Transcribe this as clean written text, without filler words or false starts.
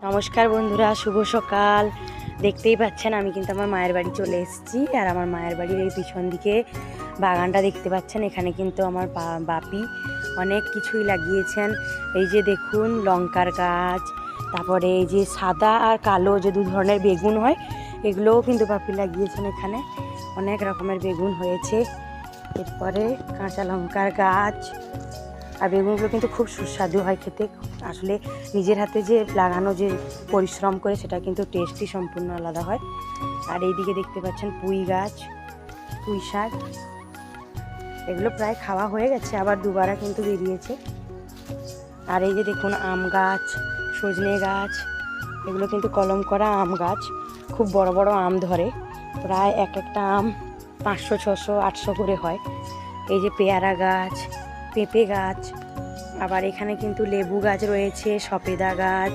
নমস্কার বন্ধুরা, শুভ সকাল। দেখতেই পাচ্ছেন আমি কিন্তু আমার মায়ের বাড়ি চলে এসেছি। আর আমার মায়ের বাড়ির এই পিছন দিকে বাগানটা দেখতে পাচ্ছেন। এখানে কিন্তু আমার বাপি অনেক কিছুই লাগিয়েছেন। এই যে দেখুন, লঙ্কার গাছ, তারপরে এই যে সাদা আর কালো যে দু ধরনের বেগুন হয়, এগুলোও কিন্তু বাপি লাগিয়েছেন। এখানে অনেক রকমের বেগুন হয়েছে। এরপরে কাঁচা লঙ্কার গাছ, আর বেগুনগুলো কিন্তু খুব সুস্বাদু হয় খেতে। আসলে নিজের হাতে যে লাগানো যে পরিশ্রম করে, সেটা কিন্তু টেস্টই সম্পূর্ণ আলাদা হয়। আর এইদিকে দেখতে পাচ্ছেন পুঁই গাছ, পুঁই শাক, এগুলো প্রায় খাওয়া হয়ে গেছে, আবার দুবারা কিন্তু বেরিয়েছে। আর এই যে দেখুন আম গাছ, সজনে গাছ, এগুলো কিন্তু কলম করা আম গাছ। খুব বড় বড় আম ধরে, প্রায় এক একটা আম 500, 600, 800 করে হয়। এই যে পেয়ারা গাছ, পেঁপে গাছ, আবার এখানে কিন্তু লেবু গাছ রয়েছে, সবেদা গাছ,